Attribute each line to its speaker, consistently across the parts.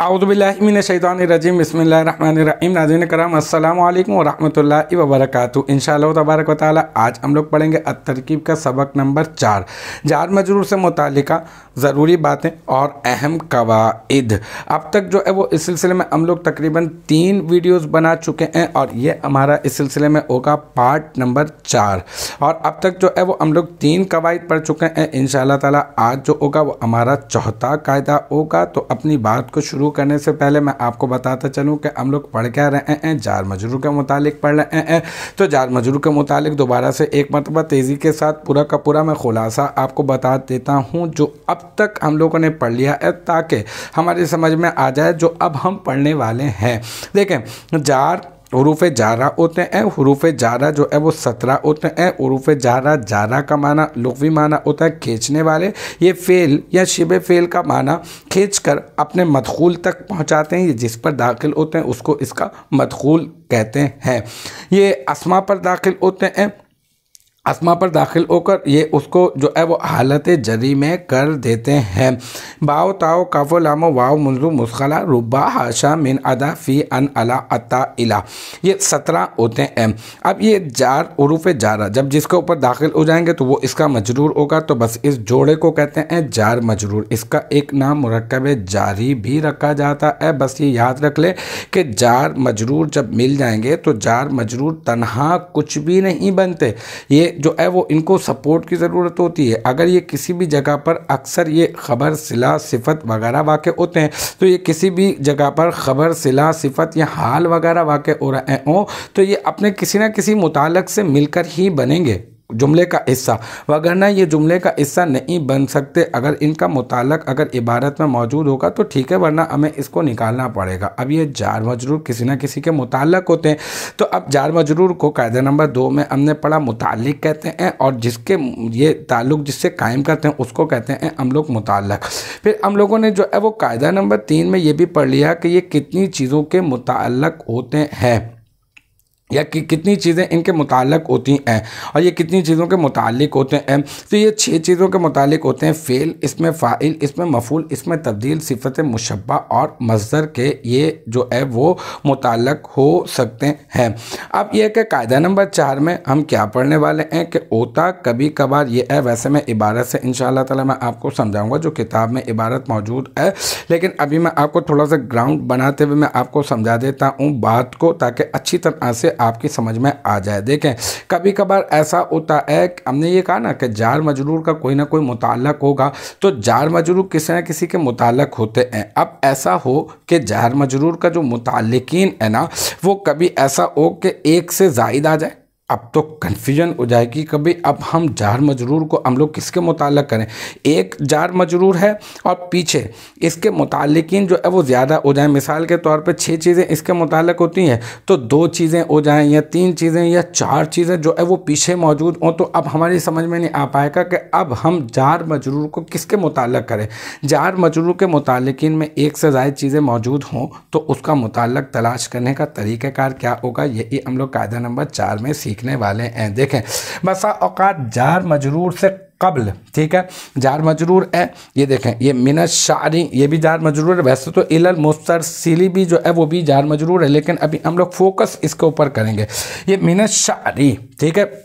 Speaker 1: आउज़ुबिल्लाहि मिनश्शैतानिर्रजीम बिस्मिल्लाहिर्रहमानिर्रहीम। नाज़रीन कराम अस्सलामु अलैकुम व रहमतुल्लाहि व बरकातुहू। इंशाअल्लाह तबारक व तआला आज हम लोग पढ़ेंगे अत-तरकीब का सबक नंबर 4, जार मजरूर से मुतालिका ज़रूरी बातें और अहम कवाइद। अब तक जो है वो इस सिलसिले में हम लोग तकरीबन 3 वीडियोस बना चुके हैं और ये हमारा इस सिलसिले में होगा पार्ट नंबर 4। और अब तक जो है वो हम लोग 3 कवाइद पढ़ चुके हैं। इंशाअल्लाह ताला आज जो होगा वो हमारा चौथा कायदा होगा। तो अपनी बात को शुरू करने से पहले मैं आपको बताता चलूँ कि हम लोग पढ़ क्या रहे हैं। जार मजरूर के मुतालिक पढ़ रहे हैं। तो जार मजरूर के मुतालिक दोबारा से एक मरतबा तेज़ी के साथ पूरा का पूरा मैं खुलासा आपको बता देता हूँ जो अब तक हम लोगों ने पढ़ लिया है, ताकि हमारी समझ में आ जाए जो अब हम पढ़ने वाले हैं। देखें, जार हुरूफ जारा होते हैं। हुरूफ जारा जो है वो 17 होते हैं। हुरूफ जारा, जारा का माना लुग़वी माना होता है खींचने वाले। ये फ़ेल या शिबे फ़ेल का माना खींचकर अपने मदखूल तक पहुंचाते हैं। ये जिस पर दाखिल होते हैं उसको इसका मदखूल कहते हैं। ये अस्मा पर दाखिल होते हैं। अस्मा पर दाखिल होकर ये उसको जो है वो हालत जरी में कर देते हैं। बाओ ताओ काफ़ो लामो वाओ मुंजू मुस्खला रुबा हाशा मिन अदा फ़ी अन अला अता इला, ये 17 होते हैं। अब ये जार हुरूफ जारा जब जिसके ऊपर दाखिल हो जाएंगे तो वो इसका मजरूर होगा। तो बस इस जोड़े को कहते हैं जार मजरूर। इसका एक नाम मुरक्कब जारी भी रखा जाता है। बस ये याद रख ले कि जार मजरूर जब मिल जाएंगे तो जार मजरूर तन्हा कुछ भी नहीं बनते। ये जो है वो इनको सपोर्ट की ज़रूरत होती है। अगर ये किसी भी जगह पर अक्सर ये ख़बर सिला सिफत वगैरह वाक़े होते हैं, तो ये किसी भी जगह पर ख़बर सिला सिफत या हाल वगैरह वाक़े हो रहे हों तो ये अपने किसी न किसी मुताल्लिक़ से मिलकर ही बनेंगे जुमले का हिस्सा, वगरना ये जुमले का हिस्सा नहीं बन सकते। अगर इनका मुताल्लिक़ अगर इबारत में मौजूद होगा तो ठीक है, वरना हमें इसको निकालना पड़ेगा। अब ये जार मजरूर किसी न किसी के मुताल्लिक़ होते हैं। तो अब जार मजरूर को कायदा नंबर 2 में हमने पढ़ा मुताल्लिक़ कहते हैं, और जिसके ये ताल्लुक़ जिससे कायम करते हैं उसको कहते हैं हम लोग मुताल्लिक़। फिर हम लोगों ने जो है वो कायदा नंबर 3 में ये भी पढ़ लिया कि ये कितनी चीज़ों के मुताल्लिक़ होते हैं या कि कितनी चीज़ें इनके मुताल्लिक़ होती हैं और ये कितनी चीज़ों के मुताल्लिक़ होते हैं। तो ये 6 चीज़ों के मुताल्लिक़ होते हैं। फ़ेल, इसमें फ़ाइल, इसमें मफ़ूल, इसमें तब्दील, सिफ़त मुशब्बा और मज़दर के ये जो है वो मुताल्लिक़ हो सकते हैं। अब यह कि कायदा नंबर 4 में हम क्या पढ़ने वाले हैं कि ओता कभी कभार ये है। वैसे मैं इबारत से इंशाअल्लाह ताला मैं आपको समझाऊँगा, जो किताब में इबारत मौजूद है, लेकिन अभी मैं आपको थोड़ा सा ग्राउंड बनाते हुए मैं आपको समझा देता हूँ बात को, ताकि अच्छी तरह से आपकी समझ में आ जाए। देखें, कभी कभार ऐसा होता है, हमने ये कहा ना कि जार मजरूर का कोई ना कोई मुताल्लिक़ होगा, तो जार मजरूर किसी न किसी के मुताल्लिक़ होते हैं। अब ऐसा हो कि जार मजरूर का जो मुताल्लिक़ीन है ना, वो कभी ऐसा हो कि एक से ज़ायद आ जाए। अब तो कन्फ्यूजन हो जाएगी कभी। अब हम जार मजरूर को हम लोग किसके मुताल्लिक़ करें? एक जार मजरूर है और पीछे इसके मुताल्लिक़ीन जो है वो ज़्यादा हो जाए। मिसाल के तौर पे 6 चीज़ें इसके मुताल्लिक़ होती हैं, तो 2 चीज़ें हो जाएं या 3 चीज़ें या 4 चीज़ें जो है वो पीछे मौजूद हों। तो अब हमारी समझ में नहीं आ पाएगा कि अब हम जार मजरूर को किसके मुताल्लिक़ करें। जार मजरूर के मुताल्लिक़ीन में एक से ज़ायद चीज़ें मौजूद हों तो उसका मुताल्लिक़ तलाश करने का तरीक़ाकार क्या होगा, यही हम लोग कायदा नंबर 4 में सीखने वाले हैं। देखें, बसा औक़ात जार मजरूर से कब्ल, ठीक है, जार मजरूर है। ये देखें, ये मिनश शारी, ये भी जार मजरूर है। वैसे तो इलल मुस्तरसिली भी जो है वो भी जार मजरूर है, लेकिन अभी हम लोग फोकस इसके ऊपर करेंगे। ये मिनश शारी, ठीक है,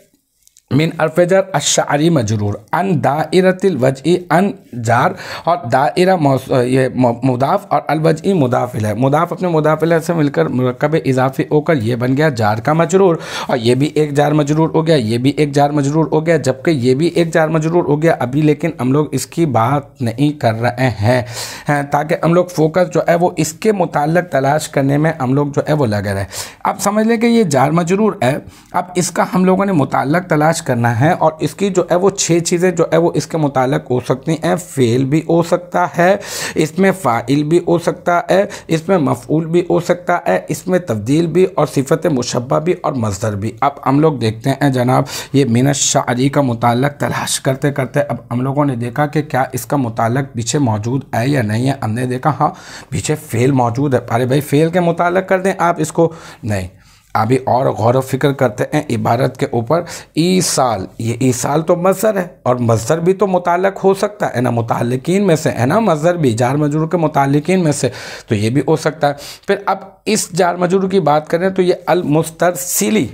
Speaker 1: मिन अरफजर अशारी मजरूर अन दायरतिल वजई अन जार, और दायरा ये मुदाफ और अलवजई मुदाफिल है। मुदाफ अपने मुदाफिल से मिलकर मुरक्कब इजाफी होकर ये बन गया जार का मजरूर, और ये भी एक जार मजरूर हो गया, ये भी एक जार मजरूर हो गया, जबकि ये भी एक जार मजरूर हो गया अभी। लेकिन हम लोग इसकी बात नहीं कर रहे हैं ताकि हम लोग फोकस जो है वो इसके मुताल्लिक़ तलाश करने में हम लोग जो है वो लगे रहे। अब समझ लें कि ये जार मजरूर है। अब इसका हम लोगों ने मुताल्लिक़ तलाश करना है और इसकी जो है वो 6 चीज़ें जो है वो इसके मुतालिक हो सकती हैं। फ़ेल भी हो सकता है, इसमें फ़ाइल भी हो सकता है, इसमें मफ़ऊल भी हो सकता है, इसमें तब्दील भी और सिफ़त मुशब्बह भी और मज़दर भी। अब हम लोग देखते हैं जनाब, ये मिनश शारी का मुताल्लक़ तलाश करते करते अब हम लोगों ने देखा कि क्या इसका मुताल्लक़ पीछे मौजूद है या नहीं है। हमने देखा हाँ पीछे फ़ेल मौजूद है। अरे भाई फ़ेल के मुताल्लक़ कर दें आप इसको, नहीं। अभी और गौर व फिक्र करते हैं इबारत के ऊपर। ईसाल, ये ईसाल तो मज़दर है और मज़दर भी तो मुताल्लक़ हो सकता है ना, मुताल्लिकीन में से है ना, मज़दर भी जार मजरूर के मुताल्लिकीन में से, तो ये भी हो सकता है। फिर अब इस जार मजरूर की बात करें तो ये अल मुस्तरसिली,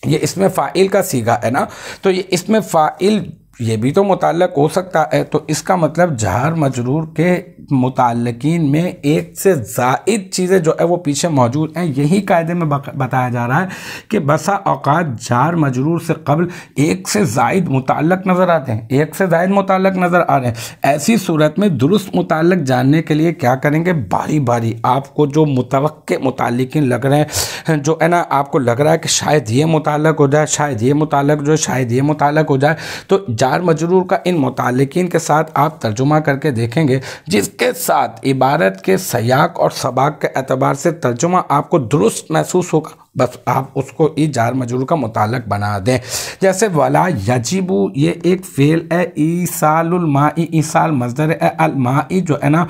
Speaker 1: ये इसमें फ़ाइल का सीगा है ना, तो ये इसमें फ़ाइल ये भी तो मुताल्लक़ हो सकता है। तो इसका मतलब जार मजरूर के मुताल्लिकीन में एक से ज़ायद चीज़ें जो है वो पीछे मौजूद हैं। यही कायदे में बताया जा रहा है कि बसा औक़ात जार मजरूर से कबल एक से ज़ायद मुताल्लक़ नज़र आते हैं, एक से ज़ायद मुताल्लक़ नज़र आ रहे हैं। ऐसी सूरत में दुरुस्त मुताल्लक़ जानने के लिए क्या करेंगे, बारी बारी आपको जो मुतवक्के मुताल्लिकीन लग रहे हैं, जो है ना आपको लग रहा है कि शायद ये मुताल्लक़ हो जाए, शायद ये मुताल्लक़ जो शायद ये मुताल्लक़ हो जाए, तो जार मजरूर का इन मुताल्लिकीन के साथ आप तर्जुमा करके देखेंगे, जिसके साथ इबारत के सयाक और सबाक के एतबार से तर्जुमा आपको दुरुस्त महसूस होगा, बस आप उसको ई जार मजरूर का मुताल्लक़ बना दें। जैसे वला यजिबु, ये एक फ़ेल है, ईसालुल माई, ईसाल मज़दर है, अल माई जो है ना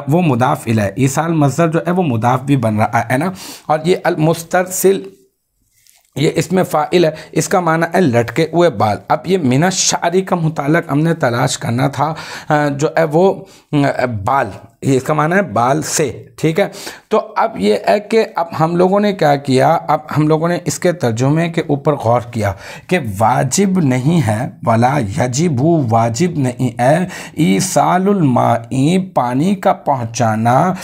Speaker 1: वो मुदाफ़ इलैह है, ईसाल मज़दर जो है वो मुदाफ़ भी बन रहा है ना। और ये अल मुस्तरसिल, ये इसमें फ़ाइल है, इसका माना है लटके हुए बाल। अब ये मिनश शारी का मुताल्लक़ हमने तलाश करना था, जो है वो बाल, ये इसका माना है बाल से, ठीक है। तो अब ये है कि अब हम लोगों ने क्या किया, अब हम लोगों ने इसके तर्जुमे के ऊपर गौर किया कि वाजिब नहीं है, वला यजिबु वाजिब नहीं है, ईसालुल माई पानी का पहुँचाना,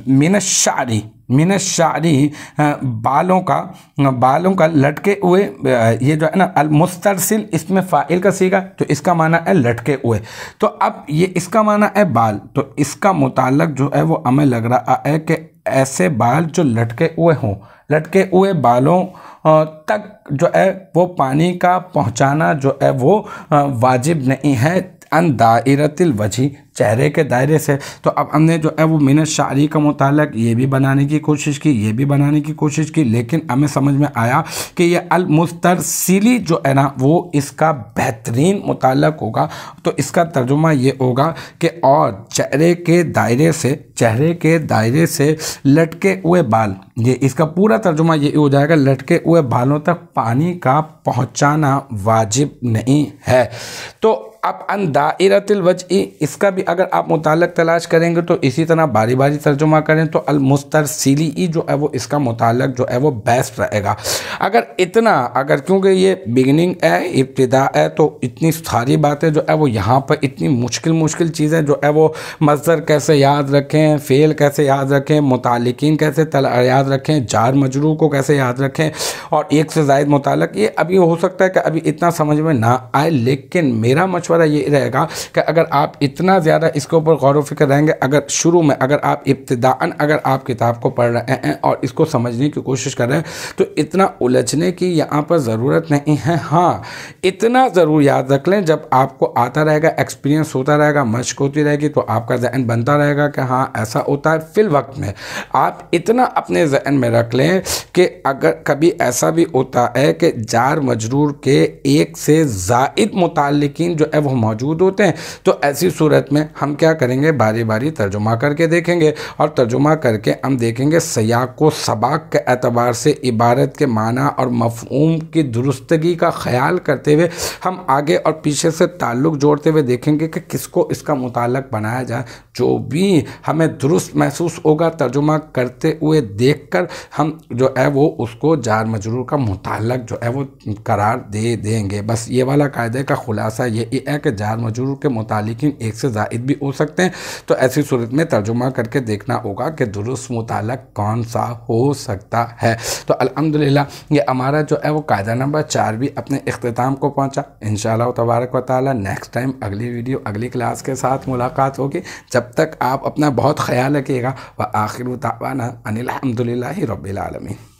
Speaker 1: मिनश शारी, मिनश शारी बालों का लटके हुए, ये जो है ना अल मुस्तरसिल, इसमें फ़ाइल का सीगा तो इसका माना है लटके हुए। तो अब ये इसका माना है बाल, तो इसका मुताल्लक़ जो है वो हमें लग रहा है कि ऐसे बाल जो लटके हुए हों, लटके हुए बालों तक जो है वो पानी का पहुंचाना जो है वो वाजिब नहीं है, अन दायरतिल वजी, चेहरे के दायरे से। तो अब हमने जो है वो मिनश शारी का मुताल्लक़ ये भी बनाने की कोशिश की, ये भी बनाने की कोशिश की, लेकिन हमें समझ में आया कि ये अल मुस्तरसिली जो है ना वो इसका बेहतरीन मुताल्लक़ होगा। तो इसका तर्जुमा ये होगा कि और चेहरे के दायरे से, चेहरे के दायरे से लटके हुए बाल, ये इसका पूरा तर्जुमा ये हो जाएगा, लटके हुए बालों तक पानी का पहुँचाना वाजिब नहीं है। तो अब अन दायरतिल वजही, इसका भी अगर आप मुताल्लक़ तलाश करेंगे तो इसी तरह बारी बारी तर्जुमा करें तो अल मुस्तरसिली जो है वो इसका मुताल्लक़ जो है वो बेस्ट रहेगा। अगर क्योंकि ये बिगिनिंग है, इब्तिदा है, तो इतनी सारी बातें जो है वो यहाँ पर इतनी मुश्किल चीज़ें जो है वो मज़दर कैसे याद रखें, फ़ेल कैसे याद रखें, मुताल्लिकीन कैसे याद रखें, जार मजरूर को कैसे याद रखें और एक से ज़ायद मुताल्लक़, ये अभी हो सकता है कि अभी इतना समझ में ना आए, लेकिन मेरा मशवरा ये रहेगा कि अगर आप इतना ज़्यादा इसके ऊपर गौर व फिक्र रहेंगे, अगर शुरू में अगर आप इब्तिदाअन अगर आप किताब को पढ़ रहे हैं और इसको समझने की कोशिश कर रहे हैं तो इतना उलझने की यहाँ पर ज़रूरत नहीं है। हाँ, इतना ज़रूर याद रख लें, जब आपको आता रहेगा, एक्सपीरियंस होता रहेगा, मशक होती रहेगी, तो आपका जहन बनता रहेगा कि हाँ ऐसा होता है। फिल वक्त में आप इतना अपने जहन में रख लें कि अगर कभी ऐसा भी होता है कि जार मजरूर के एक से ज़ायद मुताल्लिकीन जो है वो मौजूद होते हैं, तो ऐसी सूरत में हम क्या करेंगे, बारी बारी तर्जुमा करके देखेंगे और तर्जुमा करके हम देखेंगे सयाक को सबाक के एतबार से इबारत के माना और मफ़हूम की दुरुस्तगी का ख्याल करते हुए हम आगे और पीछे से ताल्लुक़ जोड़ते हुए देखेंगे कि किसको इसका मुताल्लक़ बनाया जाए। जो भी हमें दुरुस्त महसूस होगा तर्जुमा करते हुए देखकर हम जो है वो उसको जार मजरूर का मुताल्लक़ जो है वो करार दे देंगे। बस ये वाला कायदे का खुलासा ये है कि जार मजरूर के मुताल्लिकीन एक से ज़ायद भी हो सकते हैं, तो ऐसी सूरत में तर्जुमा करके देखना होगा कि दुरुस्त मुताल्लक़ कौन सा हो सकता है। तो अल्हम्दुलिल्लाह ये हमारा जो है वो कायदा नंबर 4 भी अपने इख्तिताम को पहुंचा। इंशाअल्लाह तबारक व तआला नेक्स्ट टाइम अगली वीडियो अगली क्लास के साथ मुलाकात होगी। जब तक आप अपना बहुत ख्याल रखिएगा। व आखिर दावाना अनिल हम्दुलिल्लाहि रब्बिल आलमीन।